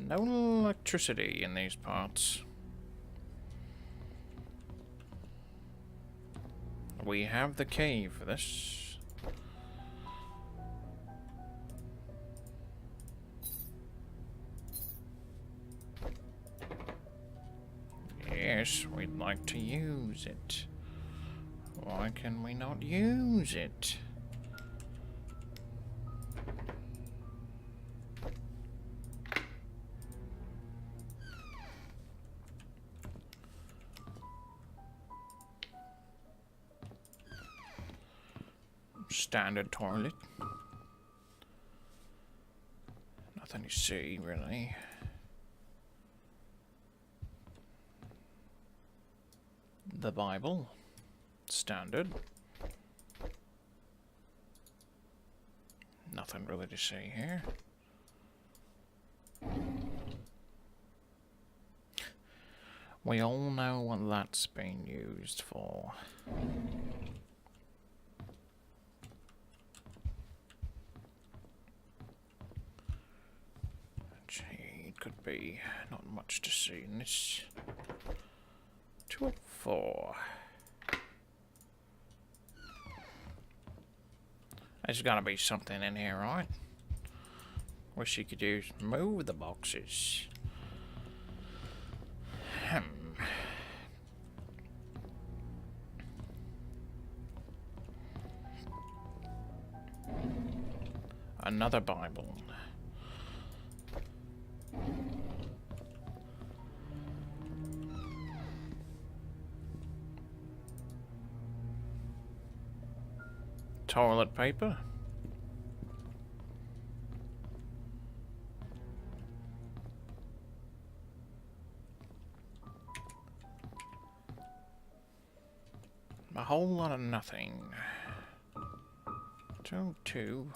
No electricity in these parts. We have the key for this. Yes, we'd like to use it. Why can we not use it? Standard toilet. Nothing to see, really. The Bible. Standard. Nothing really to see here. We all know what that's been used for. Could be not much to see in this. 204. There's gotta be something in here, right? Wish you could use move the boxes. Another Bible. Toilet paper. A whole lot of nothing. 202.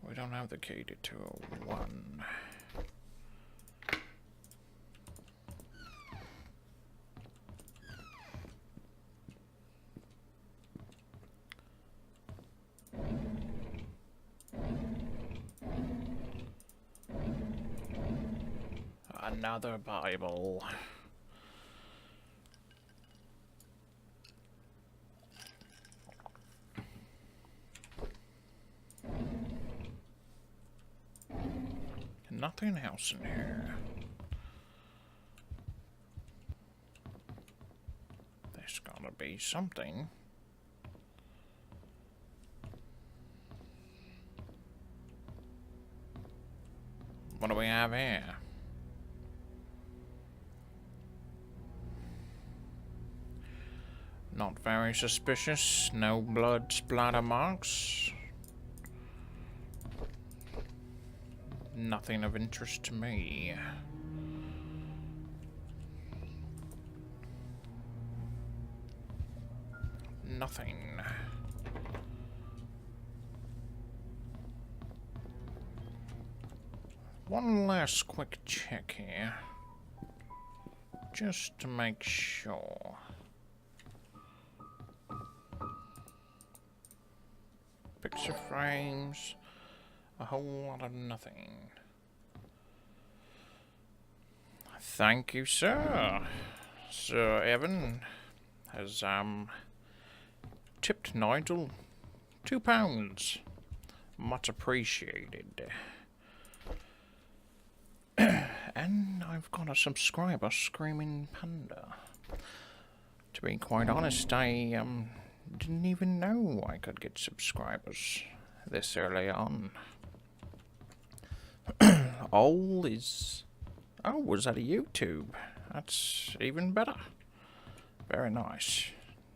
We don't have the key to 201. Another Bible. Nothing else in here. There's gotta be something. What do we have here? Not very suspicious. No blood splatter marks. Nothing of interest to me. Nothing. One last quick check here. Just to make sure. Picture frames. A whole lot of nothing. Thank you, sir. Sir Evan has, tipped Nigel £2. Much appreciated. And I've got a subscriber, Screaming Panda. To be quite honest, I, didn't even know I could get subscribers this early on. All is... Oh, was that a YouTube? That's even better. Very nice.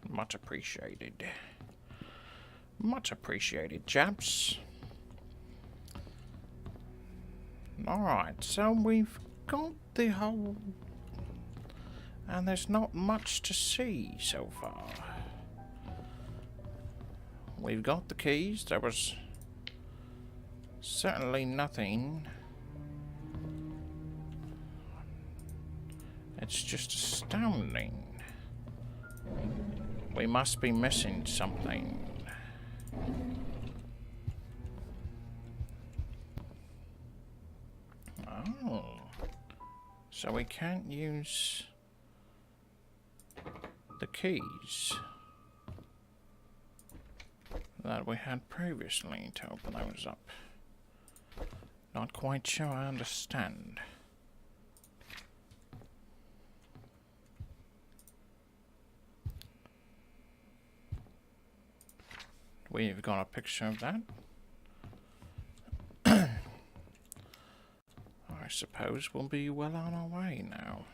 Much appreciated. Much appreciated, chaps. Alright, so we've got the whole... And there's not much to see so far. We've got the keys. There was certainly nothing. It's just astounding. We must be missing something. Oh. So we can't use the keys that we had previously to open those up. Not quite sure I understand. We've got a picture of that. I suppose we'll be well on our way now.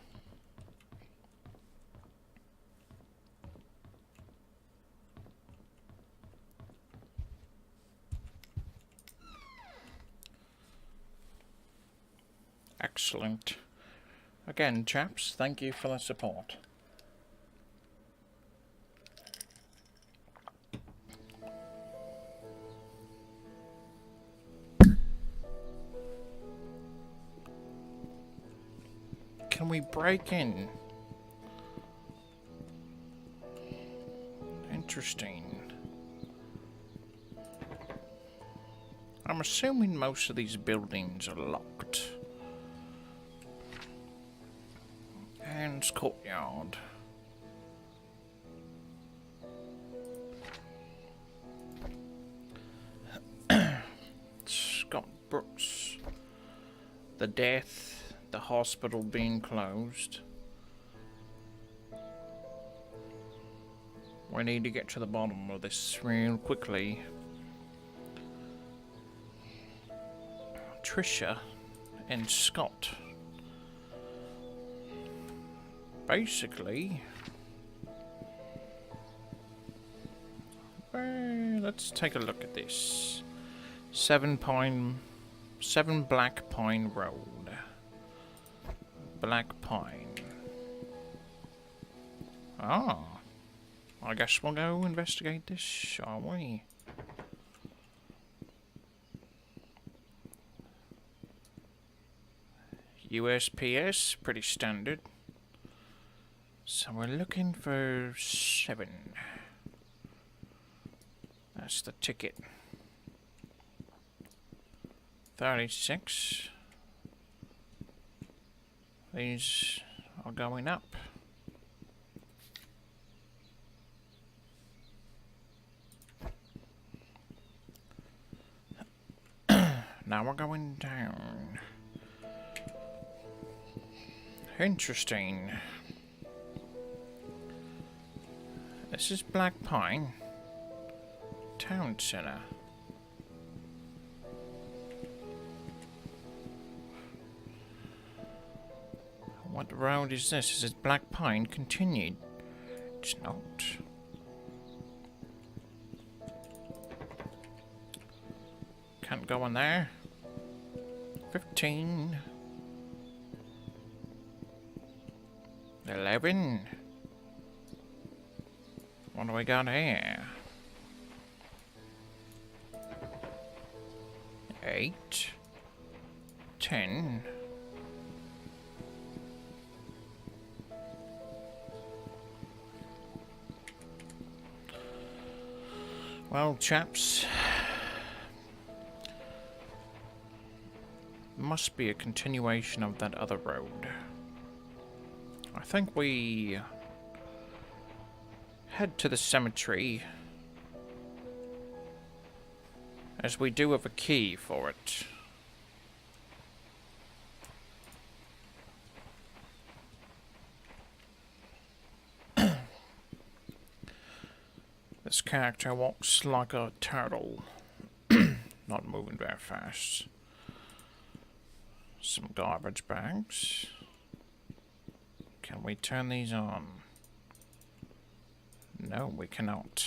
Excellent. Again, chaps, thank you for the support. Can we break in? Interesting. I'm assuming most of these buildings are locked. And courtyard. Scott Brooks. The death. The hospital being closed. We need to get to the bottom of this real quickly. Trisha and Scott. Basically, let's take a look at this. 7 Black Pine Road. Black Pine. Ah, I guess we'll go investigate this, shall we? USPS, pretty standard. So we're looking for 7. That's the ticket. 36. These are going up. Now we're going down. Interesting. This is Black Pine Town Center. What road is this? Is it Black Pine continued? It's not. Can't go on there. 15. 11. What do we got here? 8. 10. Well, chaps, must be a continuation of that other road. I think we head to the cemetery, as we do have a key for it. This character walks like a turtle, not moving very fast. Some garbage bags. Can we turn these on? No, we cannot.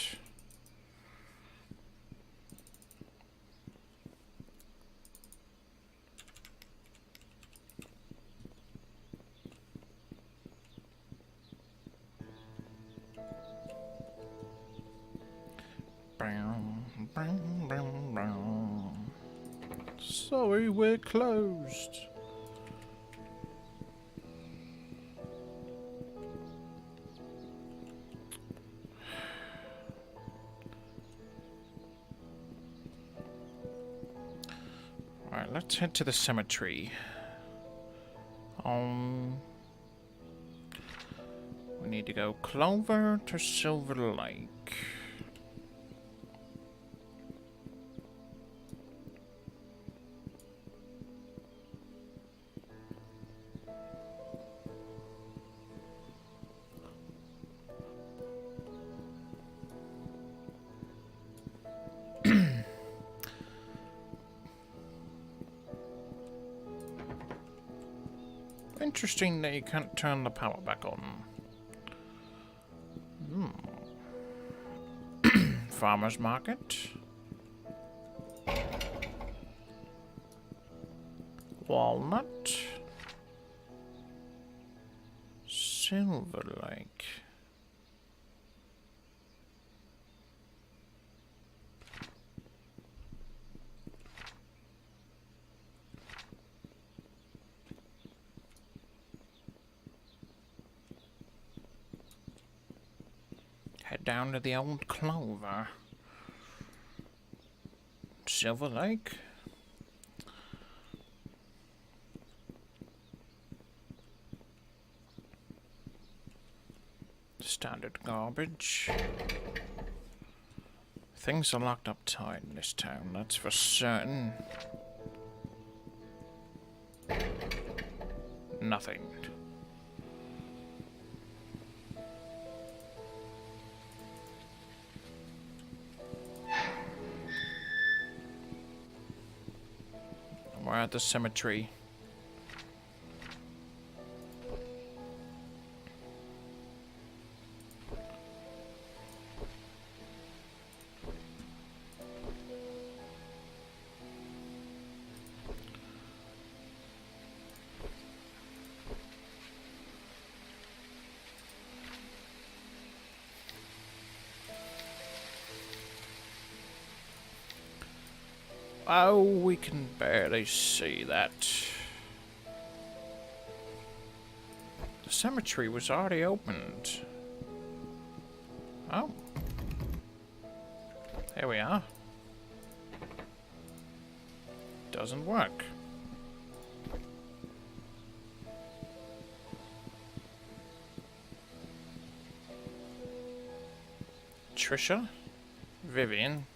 Sorry, we're closed. Alright, let's head to the cemetery. We need to go Clover to Silver Lake. Interesting that you can't turn the power back on. Farmer's market. Walnut. Silver Lake. Head down to the old Clover. Silver Lake. Standard garbage. Things are locked up tight in this town, that's for certain. Nothing. We're at the cemetery. Oh, we can barely see that. The cemetery was already opened. Oh. Here we are. Doesn't work. Trisha? Vivian?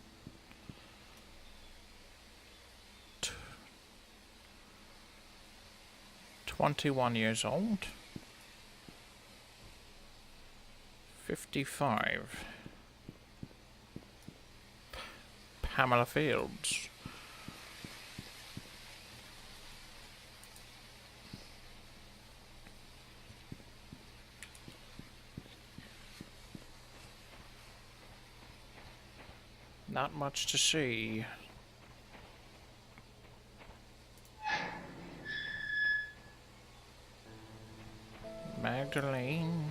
21 years old. 55. Pamela Fields. Not much to see. Magdalene.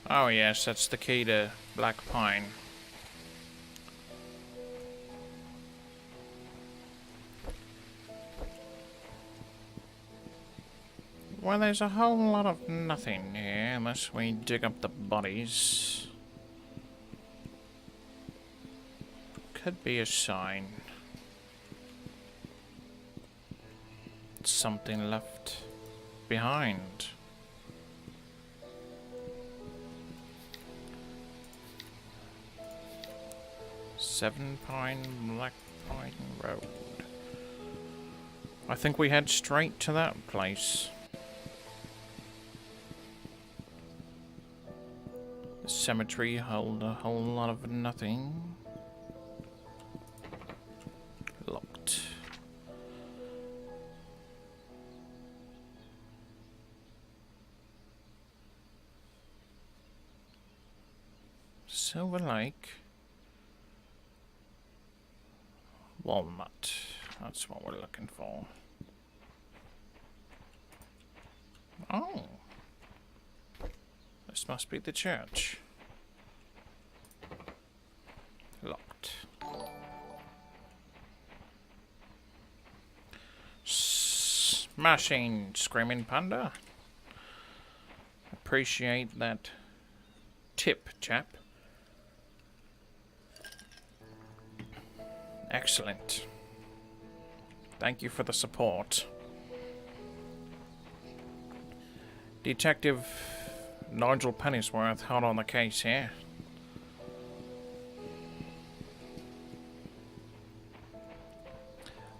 Oh yes, that's the key to Black Pine. Well, there's a whole lot of nothing here, unless we dig up the bodies. Could be a sign. Something left behind. Seven Pine, Black Pine Road. I think we head straight to that place. The cemetery held a whole lot of nothing. Locked. Silver Lake. Walnut. That's what we're looking for. Oh. This must be the church. Locked. Smashing Screaming Panda. appreciate that tip, chap. Excellent. Thank you for the support. Detective Nigel Pennysworth hot on the case here.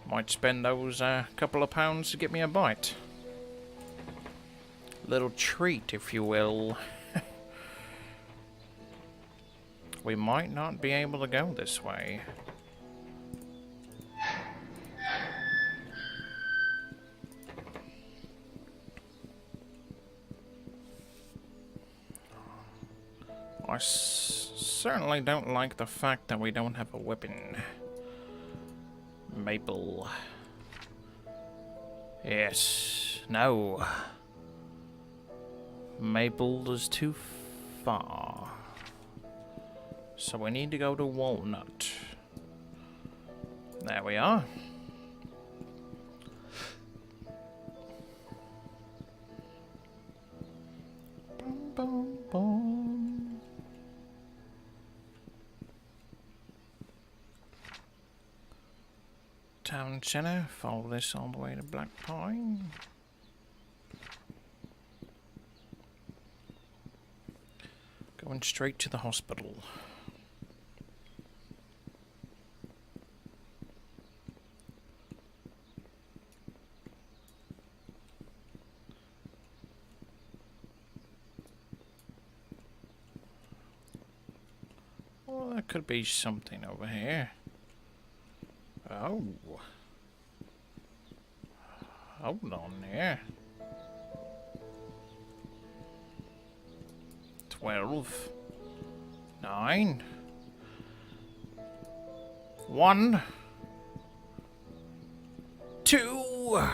Might spend those couple of pounds to get me a bite. Little treat, if you will. We might not be able to go this way. I certainly don't like the fact that we don't have a weapon. Maple. Yes. No. Maple is too far. So we need to go to Walnut. There we are. Boom, boom, boom. Town Centre. Follow this all the way to Black Pine. Going straight to the hospital. Well, there could be something over here. Oh. Hold on there. 12. 9. 1. 2.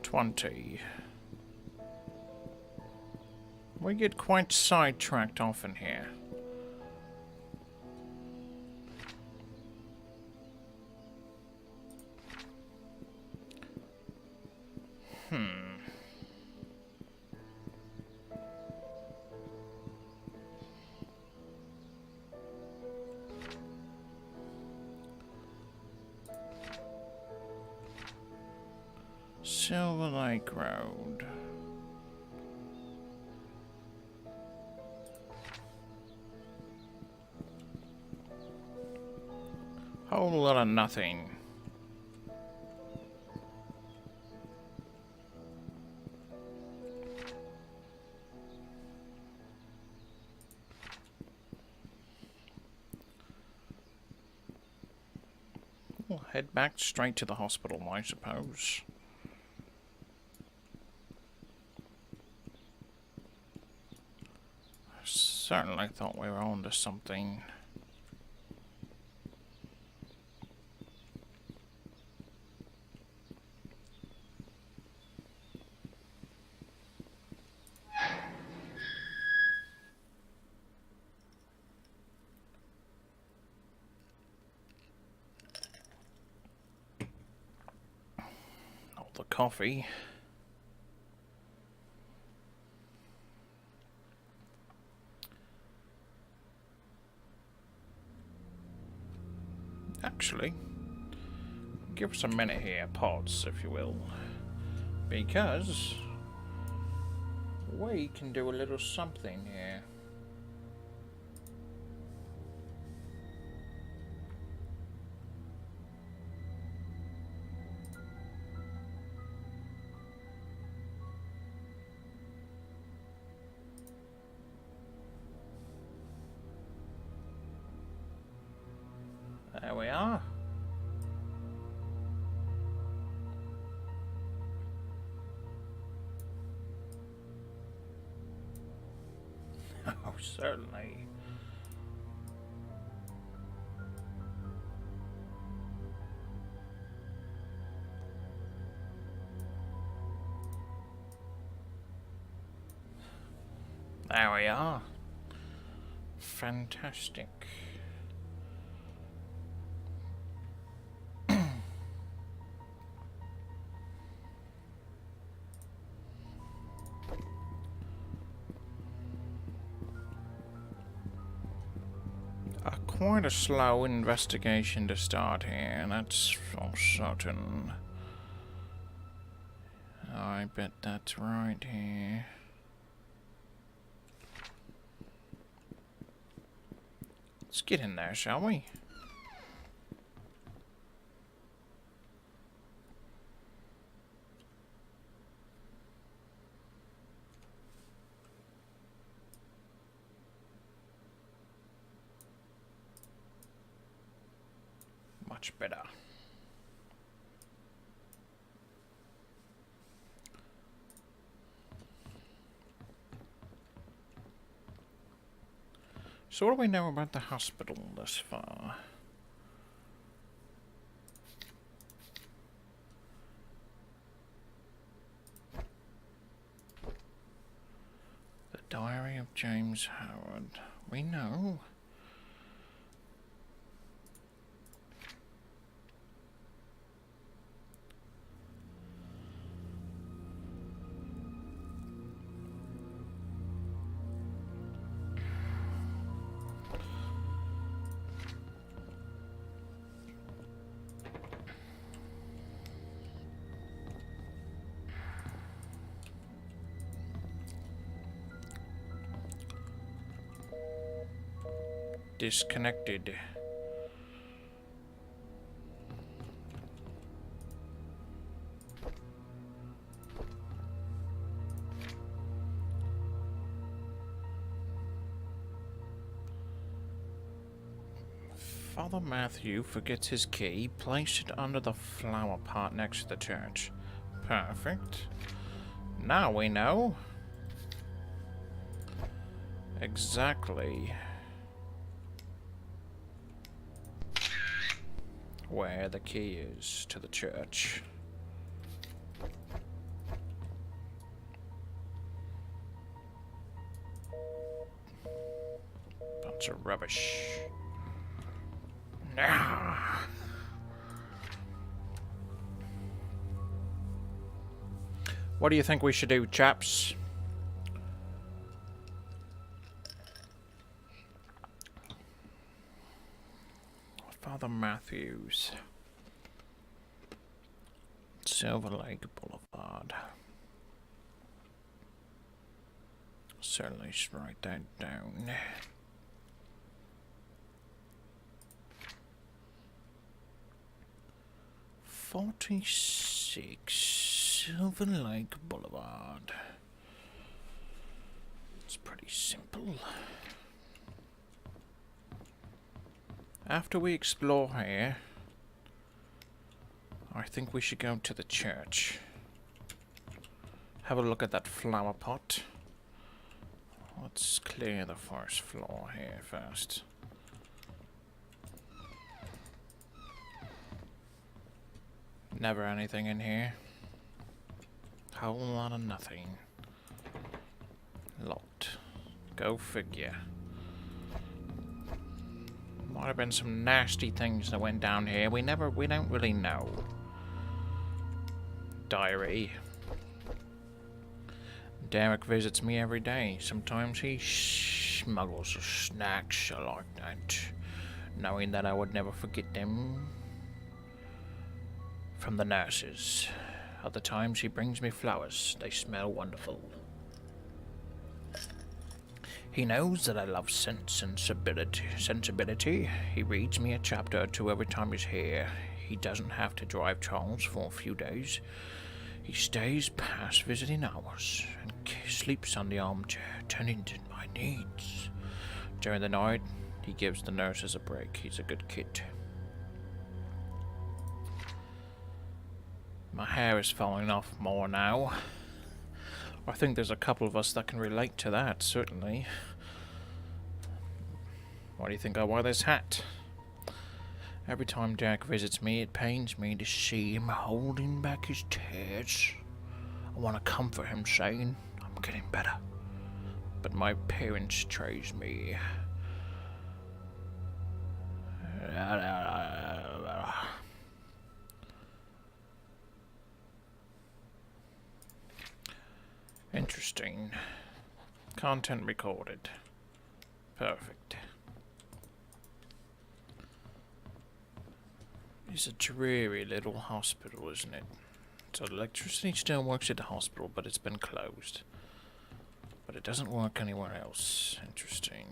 20. We get quite sidetracked often here. Silver Lake Road. Whole lot of nothing. We'll head back straight to the hospital, I suppose. I certainly thought we were on to something. The coffee. Actually, give us a minute here, Pods, if you will, because we can do a little something here. There we are. Oh, certainly. There we are. Fantastic. quite a slow investigation to start here, that's for certain. I bet that's right here. Let's get in there, shall we? Much better. So what do we know about the hospital thus far? The Diary of James Howard. We know. Disconnected. Father Matthew forgets his key. Place it under the flower pot next to the church. Perfect. Now we know exactly where the key is to the church. Bunch of rubbish. Ah. What do you think we should do, chaps? Father Matthews. Silver Lake Boulevard. Certainly should write that down. "46 Silver Lake Boulevard." It's pretty simple. After we explore here, I think we should go to the church. Have a look at that flower pot. Let's clear the first floor here first. Never anything in here. Whole lot of nothing. Locked. Go figure. Might have been some nasty things that went down here. We don't really know. Diary. Derek visits me every day. Sometimes he smuggles snacks like that, knowing that I would never forget them from the nurses. Other times he brings me flowers. They smell wonderful. He knows that I love sensibility. He reads me a chapter or two every time he's here. He doesn't have to drive Charles for a few days. He stays past visiting hours and sleeps on the armchair, tending to my needs. During the night, he gives the nurses a break. He's a good kid. My hair is falling off more now. I think there's a couple of us that can relate to that, certainly. Why do you think I wear this hat? Every time Jack visits me, it pains me to see him holding back his tears. I want to comfort him, saying, "I'm getting better." But my parents praise me. Interesting. Content recorded. Perfect. It's a dreary little hospital, isn't it? So the electricity still works at the hospital, but it's been closed. But it doesn't work anywhere else. Interesting.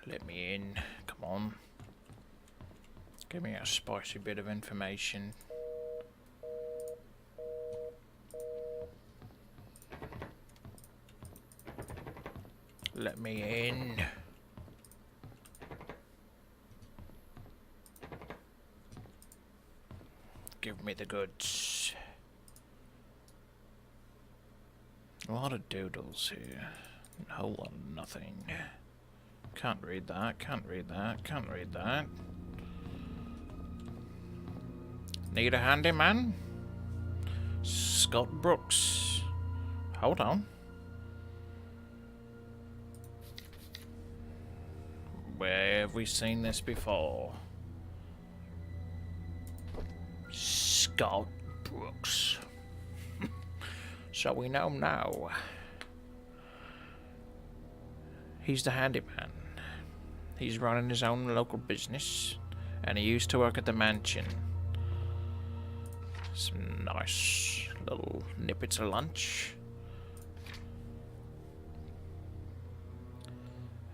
Let me in. Come on. Give me a spicy bit of information. Let me in. Give me the goods. A lot of doodles here. A whole lot of nothing. Can't read that, can't read that, can't read that. Need a handyman? Scott Brooks. Hold on. Where have we seen this before? Scott Brooks. So we know now. He's the handyman. He's running his own local business, and he used to work at the mansion. Some nice little nippets of lunch.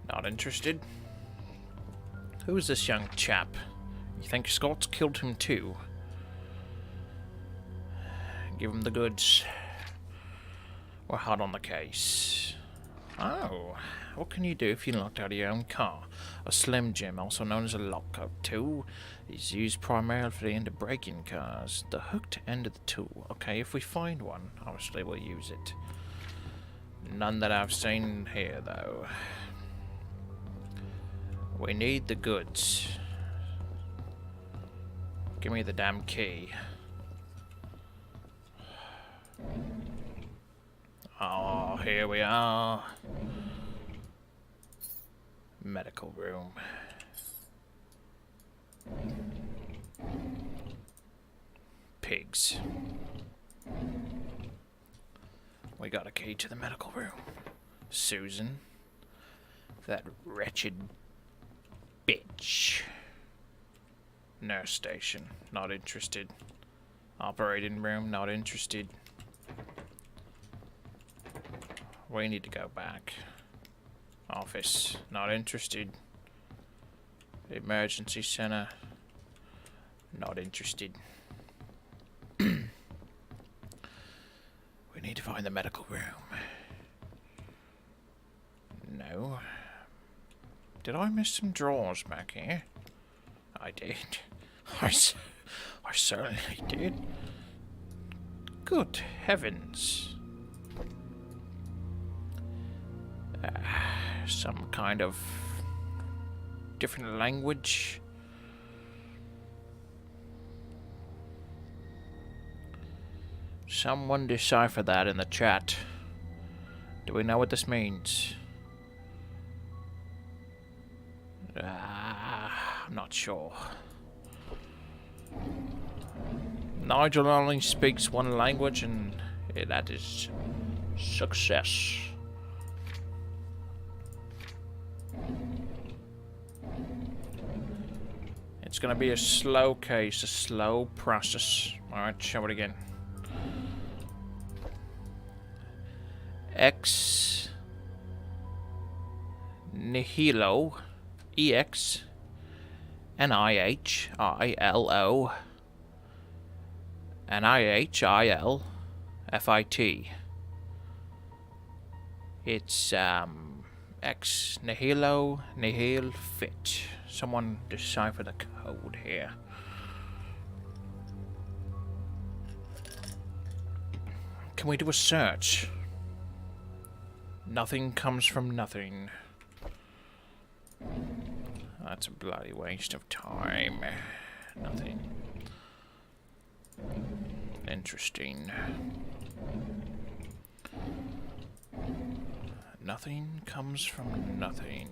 Not interested? Who is this young chap? You think Scott's killed him too? Give him the goods. We're hot on the case. Oh, what can you do if you're locked out of your own car? A Slim Jim, also known as a lockout tool, is used primarily for the end of breaking cars. The hooked end of the tool. Okay, if we find one, obviously we'll use it. None that I've seen here, though. We need the goods. Give me the damn key. Oh, here we are. Medical room. Pigs. We got a key to the medical room. Susan. That wretched bitch. Nurse station. Not interested. Operating room. Not interested. We need to go back. Office. Not interested. Emergency center. Not interested. We need to find the medical room. No. Did I miss some drawers back here? I did. I certainly did. Good heavens. Some kind of different language. Someone decipher that in the chat. Do we know what this means? I'm not sure. Nigel only speaks one language, and that is success. It's gonna be a slow case, a slow process. Alright, show it again. Ex nihilo, EX NIHILO NIHILFIT. It's ex nihilo nihil fit. Someone decipher the code here. Can we do a search? Nothing comes from nothing. That's a bloody waste of time. Nothing. Interesting. Nothing comes from nothing.